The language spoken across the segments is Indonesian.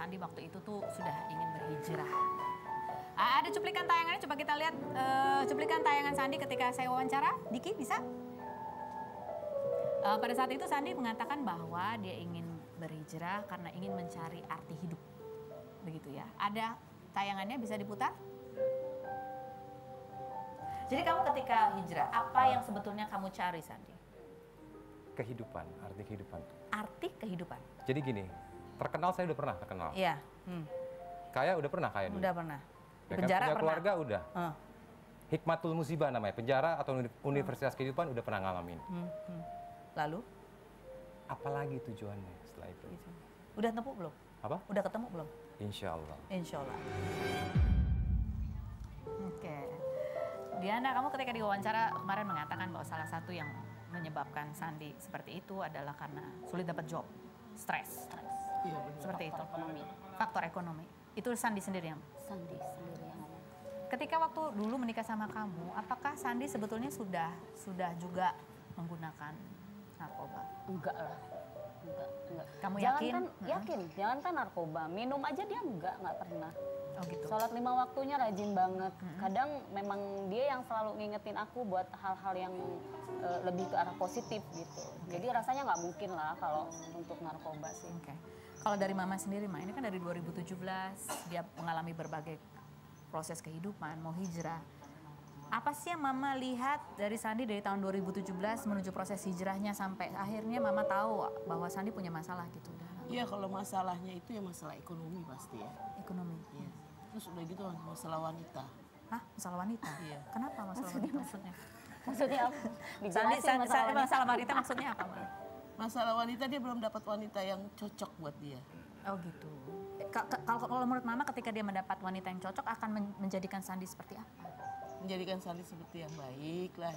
Sandi waktu itu tuh sudah ingin berhijrah. Ada cuplikan tayangannya, coba kita lihat cuplikan tayangan Sandi ketika saya wawancara. Diki bisa? Pada saat itu Sandi mengatakan bahwa dia ingin berhijrah karena ingin mencari arti hidup. Begitu ya. Ada tayangannya, bisa diputar? Jadi kamu ketika hijrah, apa yang sebetulnya kamu cari, Sandi? Kehidupan, arti kehidupan. Arti kehidupan? Jadi gini, terkenal saya udah pernah terkenal. Iya. Kaya udah pernah kaya dulu. Udah pernah. Di Ya kan, penjara punya pernah. keluarga udah. Hikmatul musibah namanya, penjara atau universitas kehidupan udah pernah ngalamin. Lalu? Apalagi tujuannya setelah itu? Udah ketemu belum? Apa? Udah ketemu belum? Insya Allah. Insya Allah. Oke. Diana, kamu ketika diwawancara kemarin mengatakan bahwa salah satu yang menyebabkan Sandi seperti itu adalah karena sulit dapat job, stres. Iya, benar. Seperti itu. Ekonomi. Faktor ekonomi. Itu Sandi sendiri yang. Sandi sendiri yang ngomong. Ketika waktu dulu menikah sama kamu, apakah Sandi sebetulnya sudah juga menggunakan narkoba? Enggak lah. Enggak. Kamu yakin? Yakin. Jangankan narkoba, minum aja dia enggak pernah. Oh gitu. Sholat 5 waktunya rajin banget. Kadang memang dia yang selalu ngingetin aku buat hal-hal yang lebih ke arah positif gitu. Jadi rasanya nggak mungkin lah kalau untuk narkoba sih. Oke. Kalau dari Mama sendiri, Ma, ini kan dari 2017 dia mengalami berbagai proses kehidupan, mau hijrah. Apa sih yang Mama lihat dari Sandi dari tahun 2017 menuju proses hijrahnya sampai akhirnya Mama tahu bahwa Sandi punya masalah gitu? Iya, kalau masalahnya itu ya masalah ekonomi pasti ya. Ekonomi. Iya. Terus udah gitu masalah wanita. Hah? Masalah wanita? Iya. Kenapa masalah wanita maksudnya? Maksudnya apa? Sandi, Dijelasin masalah wanita maksudnya apa, Ma? Masalah wanita dia belum dapat wanita yang cocok buat dia. Oh gitu. Kalau menurut Mama ketika dia mendapat wanita yang cocok akan menjadikan Sandi seperti apa? Menjadikan Sandi seperti yang baik lah,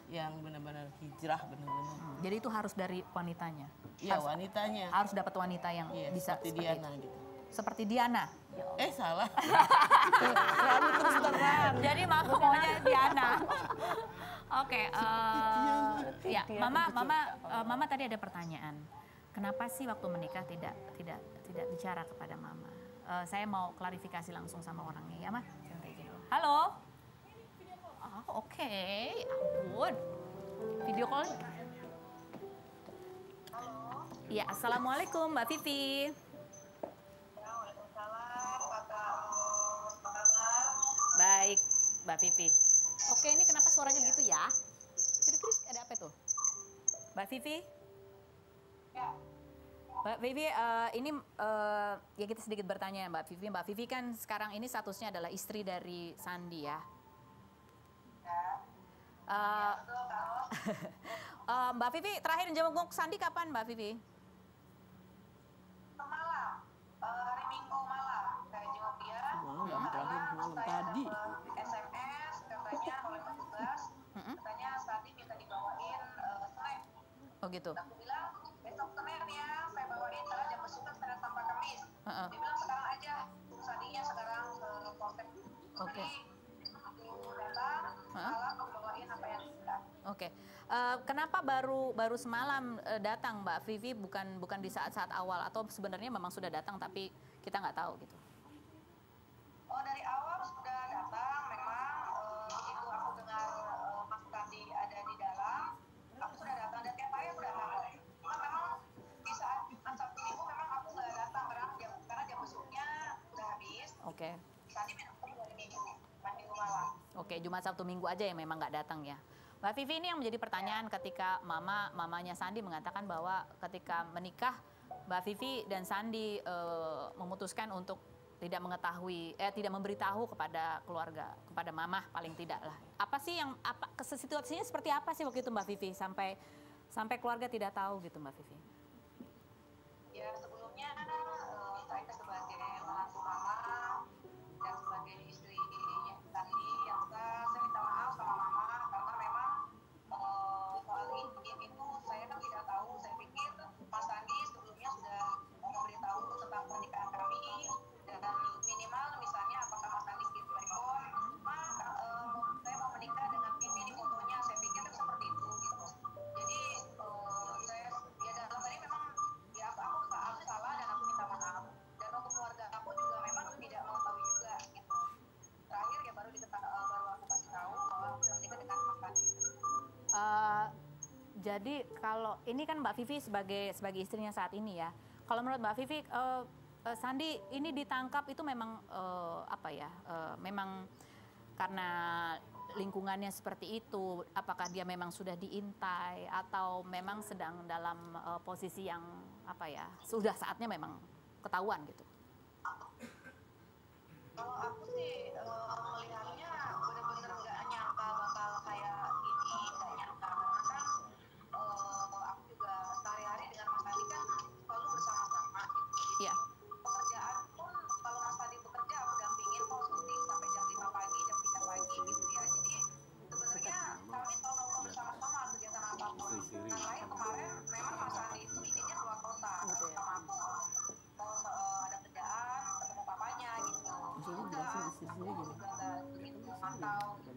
yang benar-benar hijrah benar-benar. Jadi itu harus dari wanitanya? Iya, wanitanya. Harus dapat wanita yang bisa seperti Diana itu. gitu. Seperti Diana? Salah. Selalu terus terang. Jadi maunya Diana. Oke, ya, Mama tadi ada pertanyaan. Kenapa sih waktu menikah tidak bicara kepada Mama? Saya mau klarifikasi langsung sama orangnya, ya, Ma? Halo. Oh, oke. Ampun. Video call. Halo. Ya, assalamualaikum, Mbak Vivi. Baik, Mbak Vivi. Oke, ini kenapa suaranya begitu ya? Kira-kira ada apa tuh? Mbak Vivi? Ya. Mbak Vivi, ini ya kita sedikit bertanya Mbak Vivi. Mbak Vivi kan sekarang ini statusnya adalah istri dari Sandi ya? Betul, Kak. Mbak Vivi, terakhir jenguk Sandi kapan Mbak Vivi? Semalam, hari Minggu malam, saya jenguk dia. Yang terakhir malam tadi. SMS, katanya oleh petugas, katanya Sandi minta dibawain snack. Oh gitu. Aku bilang, besok Senin ya, saya bawain karena jam besuknya Senin sampai Kamis. Dia bilang sekarang aja, Sandinya sekarang ke Polsek. Oke. Aku datang, malam aku bawain apa yang sudah. Oke. Kenapa baru semalam datang Mbak Vivi, bukan di saat-saat awal atau sebenarnya memang sudah datang tapi kita nggak tahu gitu? Oh, dari awal sudah datang, memang begitu aku dengar Mas Sandi ada di dalam, aku sudah datang dan tiap hari aku datang. Cuma memang di saat Jumat Sabtu Minggu memang aku nggak datang karena jam besoknya udah habis. Oke. Sandi minum hari Minggu malam. Oke, Jumat Sabtu Minggu aja ya memang nggak datang ya. Mbak Vivi, ini yang menjadi pertanyaan ketika mamanya Sandi mengatakan bahwa ketika menikah Mbak Vivi dan Sandi memutuskan untuk tidak mengetahui, tidak memberitahu kepada keluarga, kepada mamah paling tidak lah. Apa sih yang situasinya seperti apa sih waktu itu Mbak Vivi sampai keluarga tidak tahu gitu Mbak Vivi? Ya sebelumnya saya sebagai menantu mama dan sebagai istrinya Sandi yang saya minta maaf sama mama karena memang soal ini itu saya kan tidak tahu. Saya pikir Mas Sandi sebelumnya sudah memberitahu tentang pernikahan kami dan minimal misalnya apakah Mas Sandi kirim telepon, saya mau menikah dengan ini di fotonya. Saya pikir kan seperti itu gitu. Jadi saya ya dalam hal ini memang ya aku Jadi kalau ini kan Mbak Vivi sebagai istrinya saat ini ya. Kalau menurut Mbak Vivi, Sandi ini ditangkap itu memang memang karena lingkungannya seperti itu. Apakah dia memang sudah diintai atau memang sedang dalam posisi yang sudah saatnya memang ketahuan gitu? Kalau aku sih melihatnya benar-benar nggak nyangka bakal kayak gini, nggak nyangka karena kan aku juga sehari-hari dengan Mas Adi kan selalu bersama-sama gitu. Iya. Pekerjaan pun kalau Mas Adi bekerja aku dampingin kok syuting sampai jam 5 pagi, jam 3 pagi gitu ya. Jadi sebenarnya kami selalu nongkrong bersama-sama kegiatan apapun. Nah terakhir kemarin memang Mas Adi itu izinnya keluar kota sama aku. Kalau ada kerjaan ketemu papanya gitu. Maksudnya jelasin istri sendiri gini. Juga nggak begitu mantau dan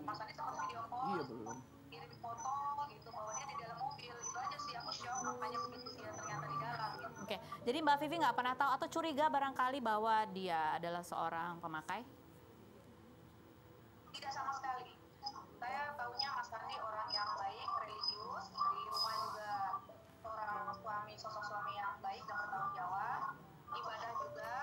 Mas Adi sempat video call. Iya belum. Kirim foto gitu bahwa dia di dalam mobil, itu aja sih aku shock makanya begitu dia ternyata di dalam gitu. Oke, jadi Mbak Vivi nggak pernah tahu atau curiga barangkali bahwa dia adalah seorang pemakai? Tidak sama sekali. Saya tahunya Mas Andi orang yang baik, religius, di rumah juga seorang suami, sosok suami yang baik dan bertanggung jawab, ibadah juga,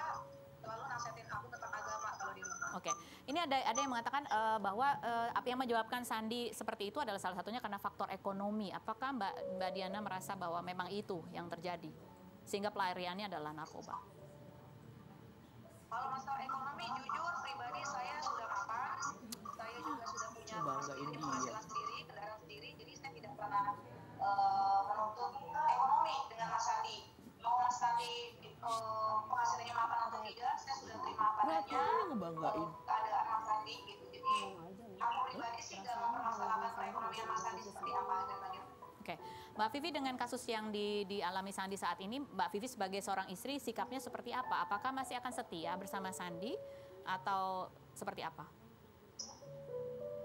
selalu nasihatin aku tentang agama kalau di rumah. Oke, ini ada yang mengatakan bahwa apa yang menyebabkan Sandi seperti itu adalah salah satunya karena faktor ekonomi. Apakah Mbak Diana merasa bahwa memang itu yang terjadi sehingga pelariannya adalah narkoba? Kalau masalah ekonomi, jujur pribadi saya sudah mapan, saya juga sudah punya rumah sendiri, penghasilan sendiri, kendaraan sendiri, jadi saya tidak pernah menuntut ekonomi dengan Mas Andi. Mau Mas Andi penghasilannya mapan atau tidak, saya sudah terima apa adanya. Kenapa ngebanggain? Keadaan Mas Andi gitu. Jadi aku pribadi sih nggak mempermasalahkan perekonomian Mas Andi seperti apa dan bagaimana. Oke, Mbak Vivi dengan kasus yang dialami Sandi saat ini, Mbak Vivi sebagai seorang istri sikapnya seperti apa? Apakah masih akan setia bersama Sandi atau seperti apa?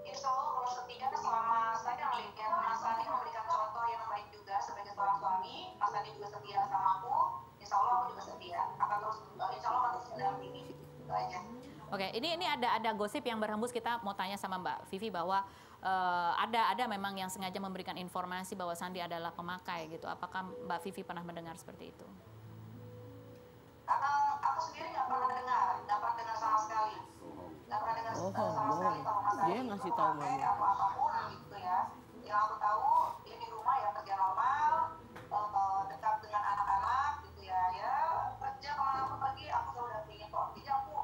Insya Allah kalau setia selama saya melihat Mas Andi memberikan contoh yang baik juga sebagai seorang suami, Mas Andi juga setia sama aku, Insya Allah aku juga setia. Akan terus, Insya Allah akan terus mendampingi. Itu aja. Oke, ini ada gosip yang berhembus, kita mau tanya sama Mbak Vivi bahwa ada memang yang sengaja memberikan informasi bahwa Sandi adalah pemakai gitu. Apakah Mbak Vivi pernah mendengar seperti itu? Aku sendiri nggak pernah dengar sama sekali. Nggak pernah dengar sama sekali kalau Mas Andi Dia ngasih tahu memakai mama. atau apapun gitu ya. Yang aku tahu dia di rumah ya kerja normal, dekat dengan anak-anak gitu ya. Ya kerja kemanapun pergi aku selalu dampingin kok. Jadi aku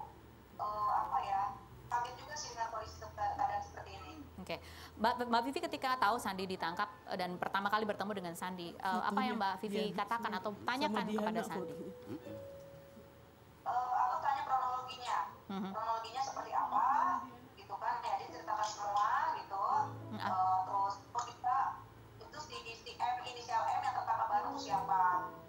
kaget juga sih dengan kondisi keadaan seperti ini. Oke, Mbak Vivi ketika tahu Sandi ditangkap dan pertama kali bertemu dengan Sandi, apa yang Mbak Vivi katakan atau tanyakan kepada Sandi? Aku tanya kronologinya, kronologinya seperti apa, gitu kan? Ya dia ceritakan semua gitu. Terus kita itu si M, inisial M yang tertangkap baru siapa?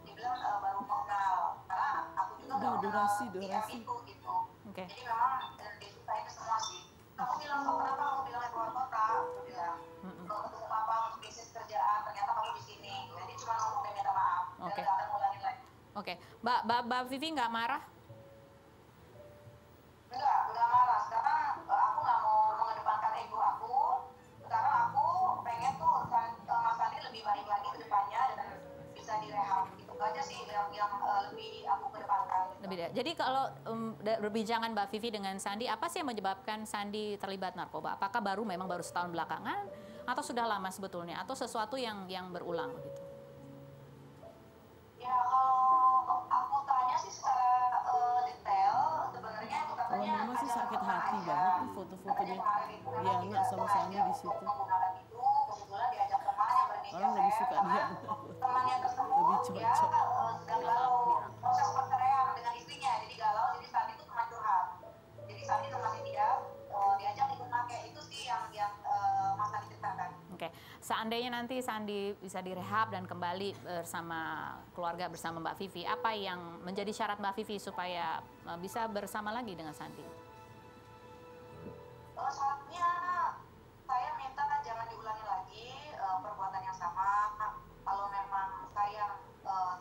Dia bilang baru mengenal, karena aku juga nggak kenal si M itu gitu. Oke. Jadi memang dia ceritain semua sih. Kamu bilang kok kenapa kamu bilangnya keluar kota? Aku bilang untuk apa, untuk bisnis kerjaan, ternyata kamu di sini. Jadi cuma ngomong dan minta maaf. Oke. Dan nggak akan ngulangin lagi. Oke, Mbak Vivi nggak marah? Enggak marah. Sekarang aku nggak mau mengedepankan ego aku. Sekarang aku pengen tuh Mas Andi lebih baik lagi ke depannya dan bisa direhab. Itu aja sih yang lebih aku kedepankan. Jadi kalau berbincangan Mbak Vivi dengan Sandi, apa sih yang menyebabkan Sandi terlibat narkoba? Apakah memang baru setahun belakangan atau sudah lama sebetulnya atau sesuatu yang berulang gitu? Ya kalau aku tanya sih secara detail sebenarnya itu katanya Kalau mama sih sakit hati banget tuh foto-foto dia nggak sama Sandi di situ. Menggunakan itu kebetulan diajak temannya berinisial Orang lebih suka dia. Temannya tersebut Lebih dia cocok. sedang galau proses perceraian dengan istrinya, jadi galau, jadi Sandi itu teman curhat. Jadi Sandi temani dia diajak ikut pakai, itu sih yang Mas Sandi ceritakan. Oke, seandainya nanti Sandi bisa direhab dan kembali bersama keluarga bersama Mbak Vivi, apa yang menjadi syarat Mbak Vivi supaya bisa bersama lagi dengan Sandi? Syaratnya saya minta jangan diulangi lagi perbuatan yang sama. Kalau memang saya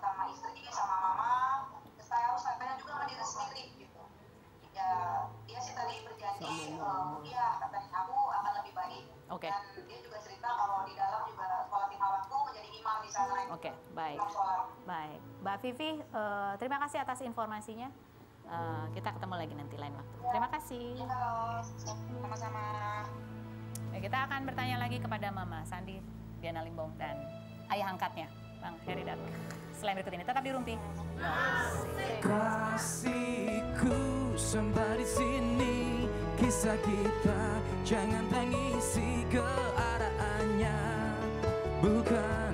sama istri, sama mama, saya harus saya juga sama diri sendiri gitu. Ya dia sih tadi berjanji, iya katanya aku akan lebih baik. Oke. Dan dia juga cerita kalau di dalam juga sholat 5 waktu Oke, baik. Baik. Mbak Vivi, terima kasih atas informasinya. Kita ketemu lagi nanti lain waktu. Terima kasih. Halo, sama-sama. Kita akan bertanya lagi kepada Mama Sandi Diana Limbong dan ayah angkatnya, Bang Heri Dato. Selain berikut ini, tetap di Rumpi. Kasihku sampai di sini, kisah kita jangan tangisi keadaannya, bukan